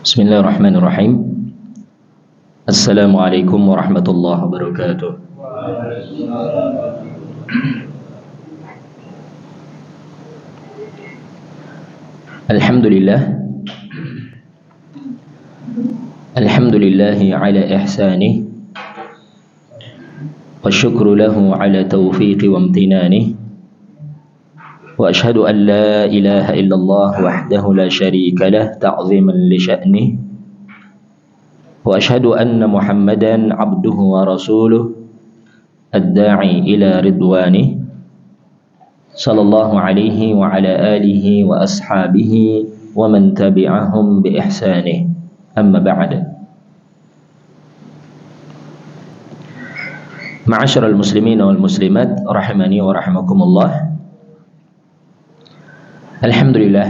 Bismillahirrahmanirrahim. Assalamualaikum warahmatullahi wabarakatuh. Alhamdulillah. Alhamdulillahi ala ihsanih wa syukru lahu ala taufiqi wa amtinanih. Wa ashhadu an la ilaha illallah wahdahu la syarika lah ta'ziman li sya'nih. Wa ashhadu anna Muhammadan abduhu wa rasuluh ad-da'i ila ridwanih. Sallallahu alaihi wa ala alihi wa ashabihi wa man tabi'ahum bi ihsanih. Amma ba'd. Ma'asyiral muslimin wal muslimat rahimani wa rahimakumullah. Alhamdulillah,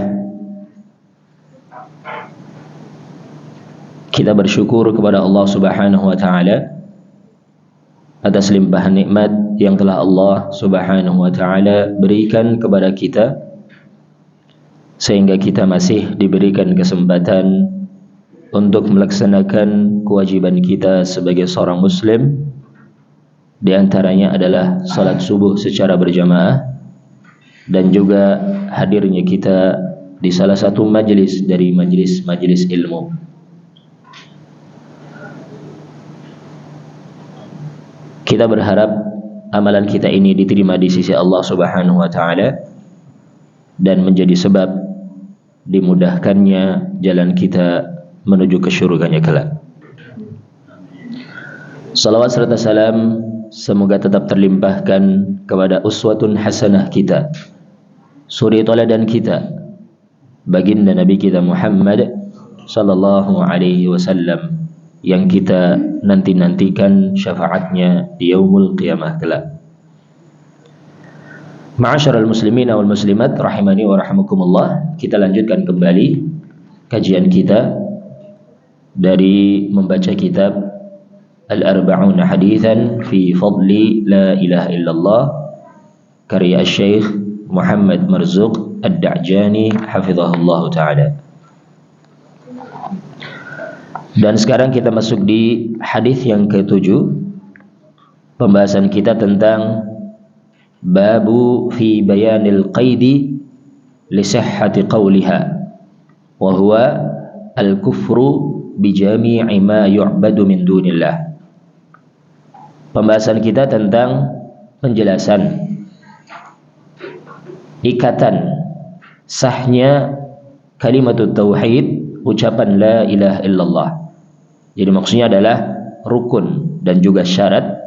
kita bersyukur kepada Allah Subhanahu wa taala atas limpahan nikmat yang telah Allah Subhanahu wa taala berikan kepada kita, sehingga kita masih diberikan kesempatan untuk melaksanakan kewajiban kita sebagai seorang muslim. Di antaranya adalah salat subuh secara berjamaah, dan juga hadirnya kita di salah satu majelis dari majelis ilmu. Kita berharap amalan kita ini diterima di sisi Allah Subhanahu wa taala dan menjadi sebab dimudahkannya jalan kita menuju ke syurganya kelak. Salawat serta salam semoga tetap terlimpahkan kepada uswatun hasanah kita, suri teladan kita, baginda Nabi kita Muhammad sallallahu alaihi wasallam, yang kita nanti-nantikan syafaatnya di yaumul qiyamah kelak. Ma'asyiral muslimin wal muslimat rahimani wa rahimakumullah. Kita lanjutkan kembali kajian kita dari membaca kitab Al-Arba'un Hadithan fi Fadli La Ilaha Illallah karya Syekh Muhammad Marzuq Ad-Da'jani hafizahullah ta'ala. Dan sekarang kita masuk di hadis yang ke-7. Pembahasan kita tentang babu fi bayanil qaidi li sihhati qawliha wa huwa al-kufru bi jami'i ma yu'badu min dunillah. Pembahasan kita tentang penjelasan ikatan sahnya kalimatut tauhid, ucapan la ilaha illallah. Jadi maksudnya adalah rukun dan juga syarat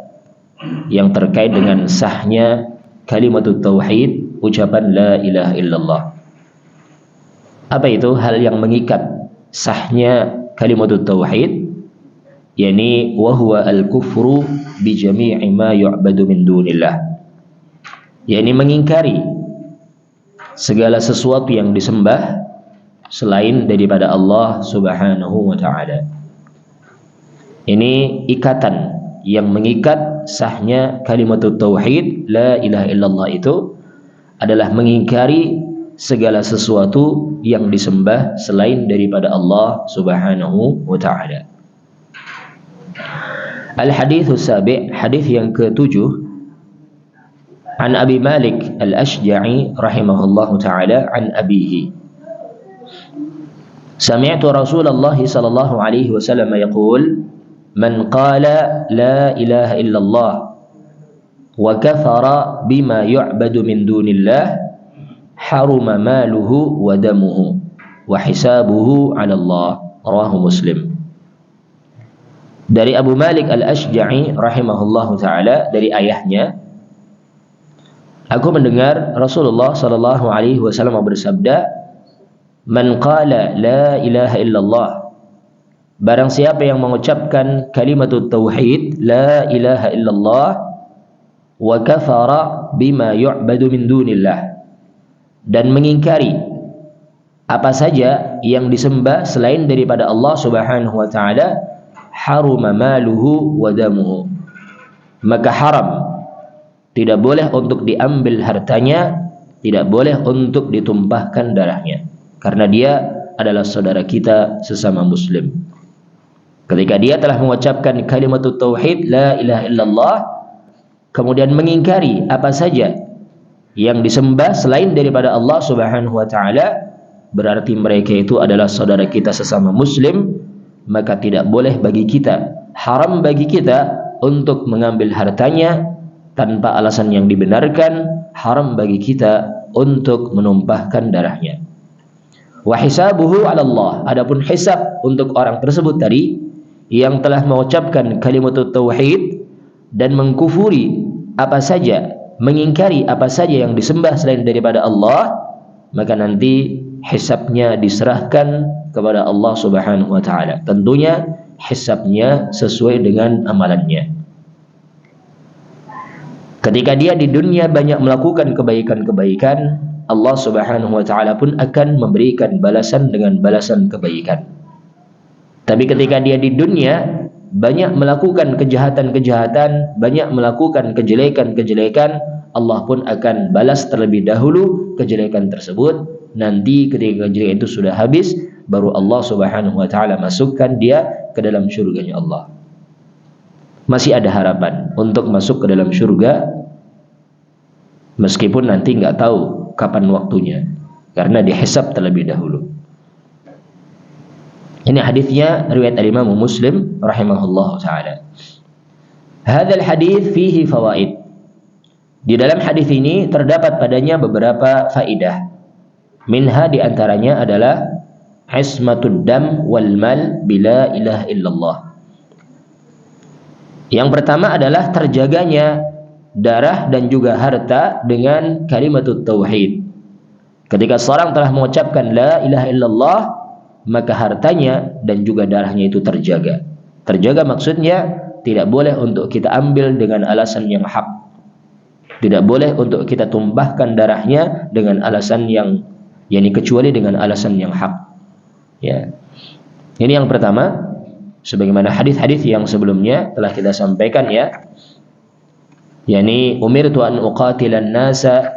yang terkait dengan sahnya kalimatut tauhid, ucapan la ilaha illallah. Apa itu hal yang mengikat sahnya kalimatut tauhid? Yani wa huwa al-kufru bi jami'i ma yu'badu min dunillah. Yani mengingkari segala sesuatu yang disembah selain daripada Allah Subhanahu wa ta'ala. Ini ikatan yang mengikat sahnya kalimatut tauhid la ilaha illallah itu adalah mengingkari segala sesuatu yang disembah selain daripada Allah Subhanahu wa ta'ala. Al-hadithus sabi', hadis yang ke-7, an Abi Malik Al-Ashja'i rahimahullahu ta'ala an abihi. Sami'tu Rasulullah sallallahu alaihi wasallam yaqul man qala la ilaha illallah wa kafara bima yu'badu min dunillah haruma maluhu wa damuhu wa hisabuhu 'ala Allah. Rawahu Muslim. Dari Abu Malik Al-Ashja'i rahimahullahu ta'ala, dari ayahnya, aku mendengar Rasulullah sallallahu alaihi wasallam bersabda, man qala la ilaha illallah, barang siapa yang mengucapkan kalimatut tauhid la ilaha illallah wa kafara bima yu'badu min dunillah, dan mengingkari apa saja yang disembah selain daripada Allah Subhanahu wa taala, haruma maluhu wa damuhu, maka haram, tidak boleh untuk diambil hartanya tidak boleh untuk ditumpahkan darahnya, karena dia adalah saudara kita sesama muslim. Ketika dia telah mengucapkan kalimat tauhid la ilaha illallah, kemudian mengingkari apa saja yang disembah selain daripada Allah Subhanahu wa taala, berarti mereka itu adalah saudara kita sesama muslim. Maka tidak boleh bagi kita, haram bagi kita untuk mengambil hartanya tanpa alasan yang dibenarkan, haram bagi kita untuk menumpahkan darahnya. Wa hisabuhu 'ala Allah, adapun hisab untuk orang tersebut tadi yang telah mengucapkan kalimat tauhid dan mengkufuri apa saja, mengingkari apa saja yang disembah selain daripada Allah, maka nanti hisabnya diserahkan kepada Allah Subhanahu wa taala. Tentunya hisabnya sesuai dengan amalannya. Ketika dia di dunia banyak melakukan kebaikan-kebaikan, Allah Subhanahu wa taala pun akan memberikan balasan dengan balasan kebaikan. Tapi ketika dia di dunia banyak melakukan kejahatan-kejahatan, banyak melakukan kejelekan-kejelekan, Allah pun akan balas terlebih dahulu kejelekan tersebut. Nanti ketika kejelekan itu sudah habis, baru Allah Subhanahu wa taala masukkan dia ke dalam syurganya Allah. Masih ada harapan untuk masuk ke dalam syurga, meskipun nanti nggak tahu kapan waktunya, karena dihisab terlebih dahulu. Ini hadisnya riwayat Imam Muslim rahimahullah taala. Hadzal hadis fihi fawaid. Di dalam hadis ini terdapat padanya beberapa faidah. Minha, di antaranya adalah ismatud dam wal mal bila ilaha illallah. Yang pertama adalah terjaganya darah dan juga harta dengan kalimat tauhid. Ketika seorang telah mengucapkan la ilaha illallah, maka hartanya dan juga darahnya itu terjaga. Terjaga maksudnya tidak boleh untuk kita ambil dengan alasan yang hak. Tidak boleh untuk kita tumpahkan darahnya dengan alasan yang kecuali dengan alasan yang hak. Ya. Ini yang pertama, sebagaimana hadis-hadis yang sebelumnya telah kita sampaikan ya. Yani umirtu an uqatilan nasa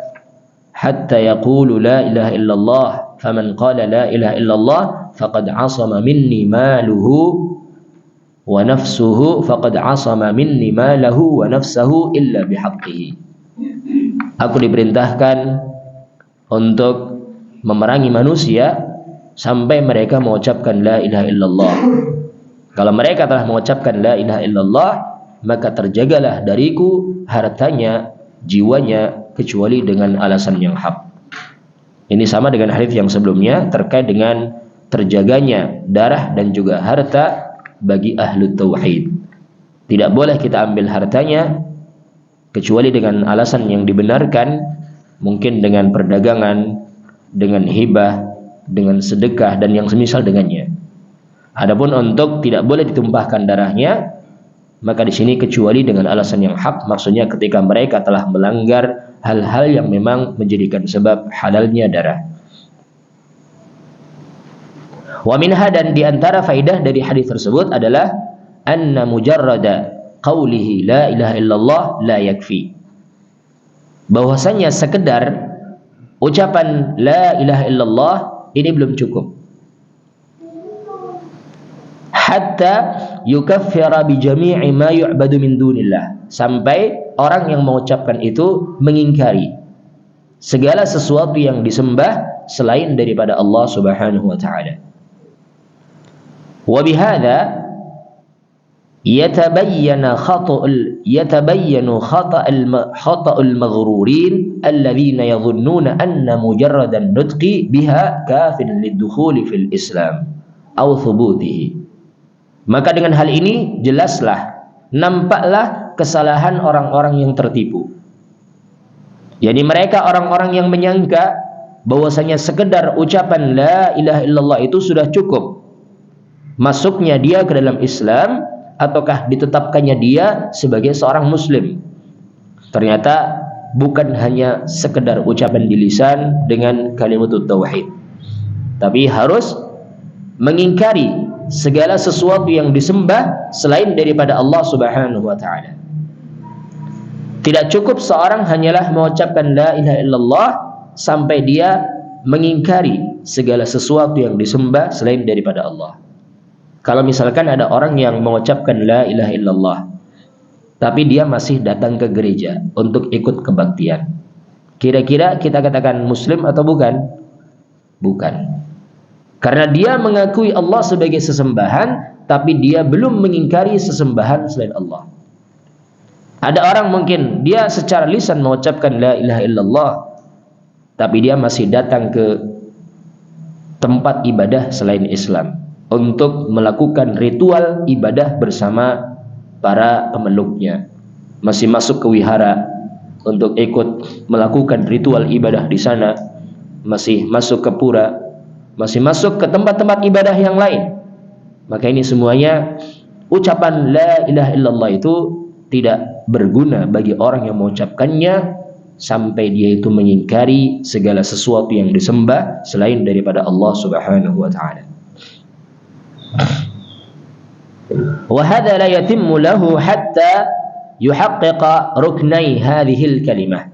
hatta yaqulu la ilaha illallah, faman qala la ilaha illallah faqad 'asama minni maluhu wa nafsuhu, faqad 'asama minni malahu wa nafsuhu illa bihaqqihi. Aku diperintahkan untuk memerangi manusia sampai mereka mengucapkan la ilaha illallah. Kalau mereka telah mengucapkan la ilaha illallah, maka terjagalah dariku hartanya, jiwanya, kecuali dengan alasan yang hak. Ini sama dengan hadis yang sebelumnya terkait dengan terjaganya darah dan juga harta bagi ahlu tauhid. Tidak boleh kita ambil hartanya kecuali dengan alasan yang dibenarkan, mungkin dengan perdagangan, dengan hibah, dengan sedekah dan yang semisal dengannya. Adapun untuk tidak boleh ditumpahkan darahnya, maka di sini kecuali dengan alasan yang hak, maksudnya ketika mereka telah melanggar hal-hal yang memang menjadikan sebab halalnya darah. Wa minha, dan di antara faidah dari hadis tersebut adalah anna mujarrada qawlihi la ilaha illallah la yakfi. Bahwasanya sekedar ucapan la ilaha illallah ini belum cukup. Hatta yukaffira bi jami'i ma yu'badu min dunillah, sampai orang yang mengucapkan itu mengingkari segala sesuatu yang disembah selain daripada Allah Subhanahu wa taala. Wa bihadza yatabayyanu khata'ul maghrurin alladhina yadhunnuna anna mujarradan nutqi biha kafin lidukhuli fil Islam aw thubutihi. Maka dengan hal ini jelaslah, nampaklah kesalahan orang-orang yang tertipu. Jadi mereka orang-orang yang menyangka bahwasanya sekedar ucapan la ilaha illallah itu sudah cukup masuknya dia ke dalam Islam, ataukah ditetapkannya dia sebagai seorang muslim. Ternyata bukan hanya sekedar ucapan di lisan dengan kalimat tauhid, tapi harus mengingkari segala sesuatu yang disembah selain daripada Allah Subhanahu wa taala. Tidak cukup seorang hanyalah mengucapkan la ilaha illallah sampai dia mengingkari segala sesuatu yang disembah selain daripada Allah. Kalau misalkan ada orang yang mengucapkan la ilaha illallah, tapi dia masih datang ke gereja untuk ikut kebaktian, kira-kira kita katakan muslim atau bukan? Bukan. Karena dia mengakui Allah sebagai sesembahan, tapi dia belum mengingkari sesembahan selain Allah. Ada orang mungkin dia secara lisan mengucapkan la ilaha illallah, tapi dia masih datang ke tempat ibadah selain Islam untuk melakukan ritual ibadah bersama para pemeluknya. Masih masuk ke wihara untuk ikut melakukan ritual ibadah di sana, masih masuk ke pura, masih masuk ke tempat-tempat ibadah yang lain. Maka ini semuanya ucapan la ilaha illallah itu tidak berguna bagi orang yang mengucapkannya sampai dia itu mengingkari segala sesuatu yang disembah selain daripada Allah Subhanahu wa taala. Wa hadha la yatimmu lahu hatta yuhaqqiqa ruknai hadhil kalimah.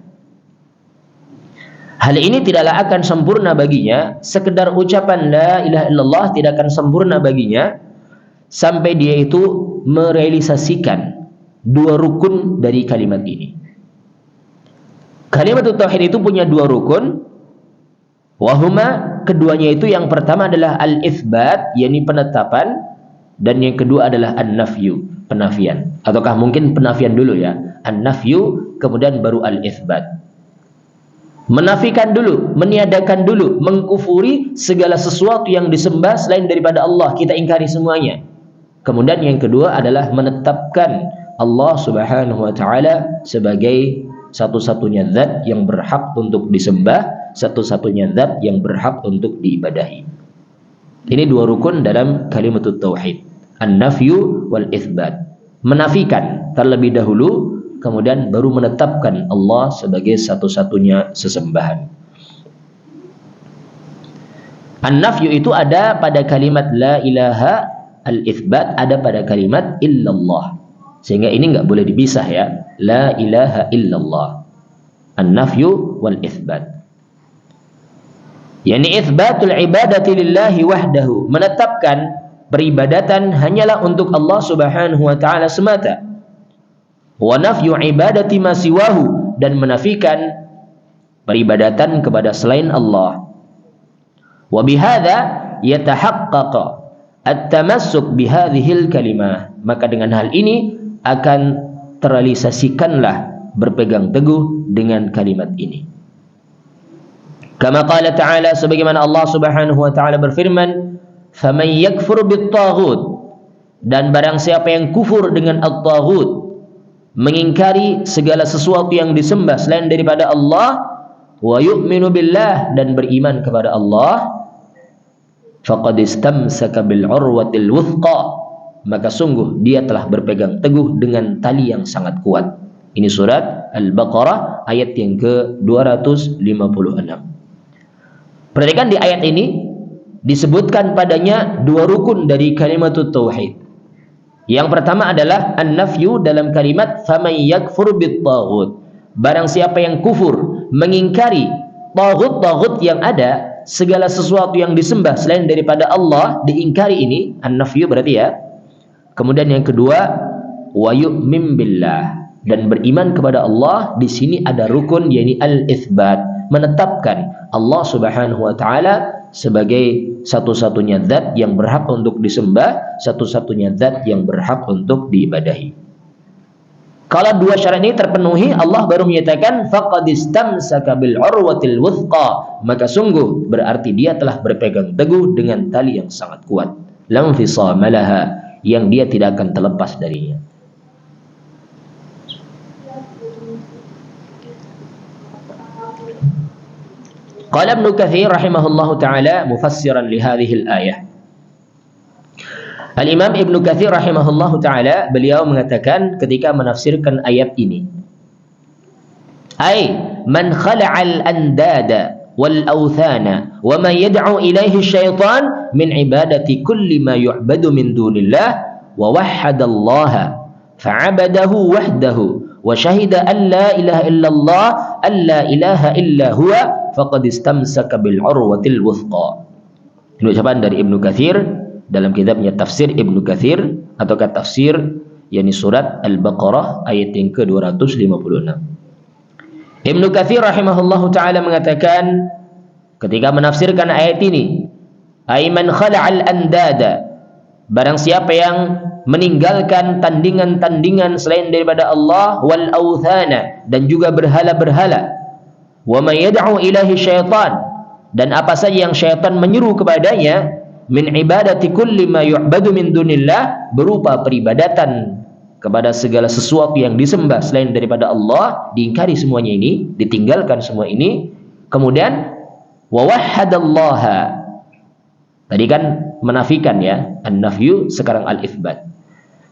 Hal ini tidaklah akan sempurna baginya, sekedar ucapan la ilaha illallah tidak akan sempurna baginya sampai dia itu merealisasikan dua rukun dari kalimat ini. Kalimat tauhid itu punya dua rukun, wahuma, keduanya itu yang pertama adalah al-itsbat, yakni penetapan, dan yang kedua adalah an-nafyu, penafian. Ataukah mungkin penafian dulu ya, an-nafyu kemudian baru al-itsbat. Menafikan dulu, meniadakan dulu, mengkufuri segala sesuatu yang disembah selain daripada Allah, kita ingkari semuanya. Kemudian yang kedua adalah menetapkan Allah Subhanahu wa taala sebagai satu-satunya zat yang berhak untuk disembah, satu-satunya zat yang berhak untuk diibadahi. Ini dua rukun dalam kalimat tauhid, an-nafyu wal itsbat. Menafikan terlebih dahulu, kemudian baru menetapkan Allah sebagai satu-satunya sesembahan. An-nafyu itu ada pada kalimat la ilaha, al-itsbat ada pada kalimat illallah. Sehingga ini enggak boleh dipisah ya. La ilaha illallah. An-nafyu wal itsbat. Yani itsbatul ibadati lillahi wahdahu, menetapkan peribadatan hanyalah untuk Allah Subhanahu wa taala semata. Wa nafyu ibadati ma siwahu, dan menafikan peribadatan kepada selain Allah. Wa bihadza yatahaqqaqu at-tamassuk bihadhil kalimah. Maka dengan hal ini akan terrealisasikanlah berpegang teguh dengan kalimat ini. Kama qala ta'ala, sebagaimana Allah Subhanahu wa taala berfirman, "Faman yakfur bit-taghut," dan barang siapa yang kufur dengan at-taghut, mengingkari segala sesuatu yang disembah selain daripada Allah, wa yu'minu billah, dan beriman kepada Allah, faqad istamsaka bil urwatil wuthqa, maka sungguh dia telah berpegang teguh dengan tali yang sangat kuat. Ini surat Al-Baqarah ayat yang ke-256. Perhatikan di ayat ini disebutkan padanya dua rukun dari kalimat tauhid. Yang pertama adalah an-nafyu dalam kalimat faman yakfur bit-taghut. Barang siapa yang kufur, mengingkari taghut yang ada, segala sesuatu yang disembah selain daripada Allah, diingkari ini an-nafyu berarti ya. Kemudian yang kedua, wa yu'min billah, dan beriman kepada Allah. Di sini ada rukun, yakni al-itsbat, menetapkan Allah Subhanahu wa taala sebagai satu-satunya zat yang berhak untuk disembah, satu-satunya zat yang berhak untuk diibadahi. Kalau dua syarat ini terpenuhi, Allah baru menyatakan faqad istamsaka bil urwatil wuthqa, maka sungguh berarti dia telah berpegang teguh dengan tali yang sangat kuat, lam fisama laha, yang dia tidak akan terlepas darinya. Qala Ibnu Katsir rahimahullahu taala mufassiran li hadhihi al-ayah. Al-Imam Ibnu Katsir rahimahullahu taala, beliau mengatakan ketika menafsirkan ayat ini, ay man khala'al andada wal awthana wa ma yad'u ilaihi syaitan min ibadati kulli ma yu'badu min dunillah wa wahhadallaha fa'abadahu wahdahu wa syahida an la ilaha illallah alla ilaha illa huwa faqad istamsaka bil urwatil wuthqa. Ini ucapan dari Ibnu Katsir dalam kitabnya Tafsir Ibnu Katsir atau tafsir yakni surat Al-Baqarah ayat yang ke-256. Ibnu Katsir rahimahullahu taala mengatakan ketika menafsirkan ayat ini, aiman khala'al andada, barang siapa yang meninggalkan tandingan-tandingan selain daripada Allah, wal authana, dan juga berhala-berhala, wa may yad'u ilahi syaitan, dan apa saja yang syaitan menyeru kepadanya, min ibadati kulli ma yu'badu min dunillah, berupa peribadatan kepada segala sesuatu yang disembah selain daripada Allah, diingkari semuanya ini, ditinggalkan semua ini. Kemudian wa wahhadallaha, tadi kan menafikan ya, an-nafyu, sekarang al-itsbat.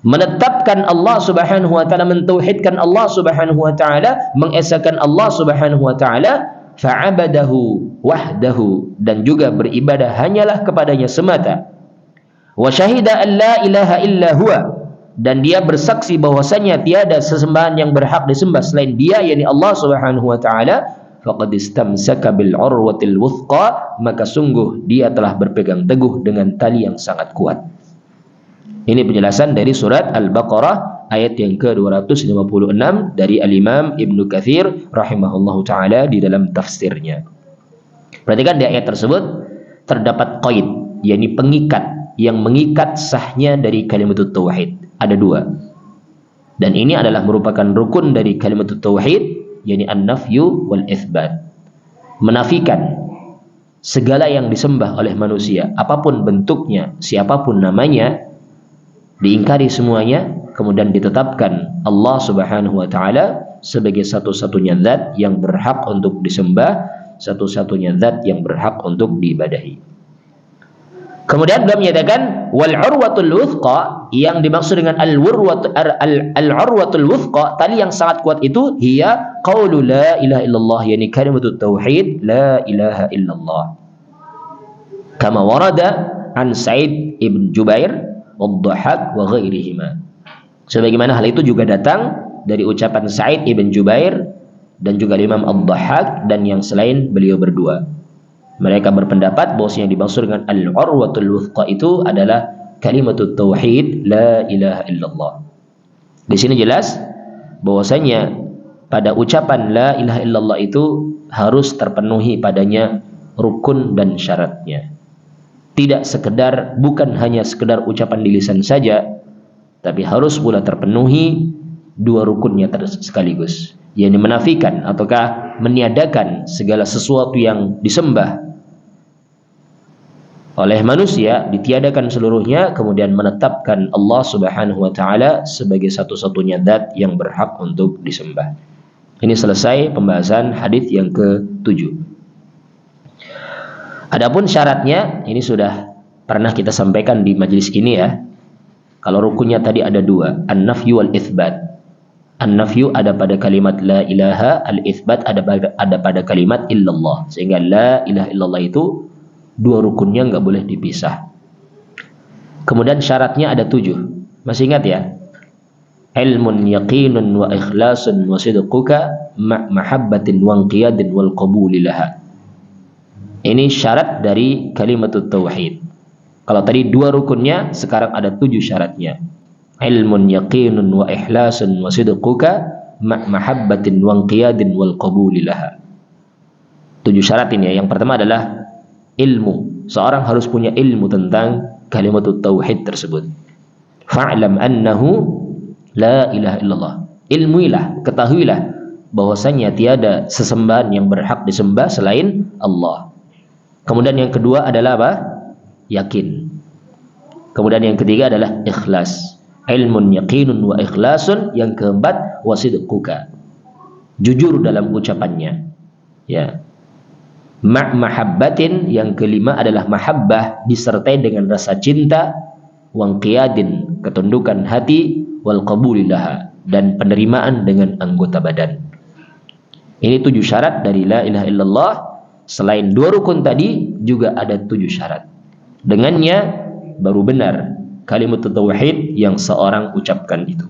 Menetapkan Allah Subhanahu wa taala, mentauhidkan Allah Subhanahu wa taala, mengesahkan Allah Subhanahu wa taala, fa'abadahu wahdahu, dan juga beribadah hanyalah kepadanya semata. Wa syahida an la ilaha illa huwa, dan dia bersaksi bahwasanya tiada sesembahan yang berhak disembah selain Dia, yakni Allah Subhanahu wa taala. Faqad istamsaka bil urwatil wuthqa, maka sungguh dia telah berpegang teguh dengan tali yang sangat kuat. Ini penjelasan dari surat Al-Baqarah ayat yang ke-256 dari Al-Imam Ibnu Katsir rahimahullahu taala di dalam tafsirnya. Perhatikan di ayat tersebut terdapat qaid, yakni pengikat yang mengikat sahnya dari kalimat tauhid. Ada dua. Dan ini adalah merupakan rukun dari kalimat tauhid, yakni an-nafyu wal itsbat. Menafikan segala yang disembah oleh manusia, apapun bentuknya, siapapun namanya, diingkari semuanya, kemudian ditetapkan Allah Subhanahu wa taala sebagai satu-satunya zat yang berhak untuk disembah, satu-satunya zat yang berhak untuk diibadahi. Kemudian beliau menyatakan wal urwatul wuthqa, yang dimaksud dengan al-urwatul wuthqa, tali yang sangat kuat itu, hiya qaulu la ilaha illallah, yakni kalimatut tauhid la ilaha illallah. Kama warada an Sa'id ibn Jubair wad-Dhahhak wa ghairihima. Sebagaimana hal itu juga datang dari ucapan Sa'id ibn Jubair dan juga Imam Ad-Dhahhak dan yang selain beliau berdua. Mereka berpendapat bahwasanya yang dimaksud dengan al-urwatul wuthqa itu adalah kalimatut tauhid la ilaha illallah. Di sini jelas bahwasanya pada ucapan la ilaha illallah itu harus terpenuhi padanya rukun dan syaratnya. Tidak sekedar, bukan hanya sekedar ucapan di lisan saja, tapi harus pula terpenuhi dua rukunnya sekaligus, yakni menafikan ataukah meniadakan segala sesuatu yang disembah oleh manusia, ditiadakan seluruhnya, kemudian menetapkan Allah Subhanahu wa taala sebagai satu-satunya zat yang berhak untuk disembah. Ini selesai pembahasan hadis yang ke-7. Adapun syaratnya ini sudah pernah kita sampaikan di majelis ini ya. Kalau rukunnya tadi ada dua, an-nafyu wal itsbat. An-nafyu ada pada kalimat la ilaha, al-itsbat ada pada kalimat illallah. Sehingga la ilaha illallah itu dua rukunnya nggak boleh dipisah. Kemudian syaratnya ada 7. Masih ingat ya? Ilmun yaqinun wa ikhlasun wa sidquka mahabbatin wa inqiyadin wal qabuli laha. Ini syarat dari kalimatut tauhid. Kalau tadi 2 rukunnya, sekarang ada 7 syaratnya. Ilmun yaqinun wa ikhlasun wa sidquka mahabbatin wa inqiyadin wal qabuli laha. 7 syarat ini ya. Yang pertama adalah ilmu. Seorang harus punya ilmu tentang kalimatut tauhid tersebut. Fa'lam annahu la ilaha illallah. Ilmuilah, ketahuilah bahwasanya tiada sesembahan yang berhak disembah selain Allah. Kemudian yang kedua adalah apa? Yakin. Kemudian yang ketiga adalah ikhlas. Ilmun yaqinun wa ikhlasun. Yang keempat wasidquka. Jujur dalam ucapannya. Ya. Mahabbatin, yang kelima adalah mahabbah disertai dengan rasa cinta, wangqiyadin, ketundukan hati, wal qabulillaha, dan penerimaan dengan anggota badan. Ini 7 syarat dari la ilaha illallah. Selain 2 rukun tadi juga ada 7 syarat. Dengannya baru benar kalimat tauhid yang seorang ucapkan itu.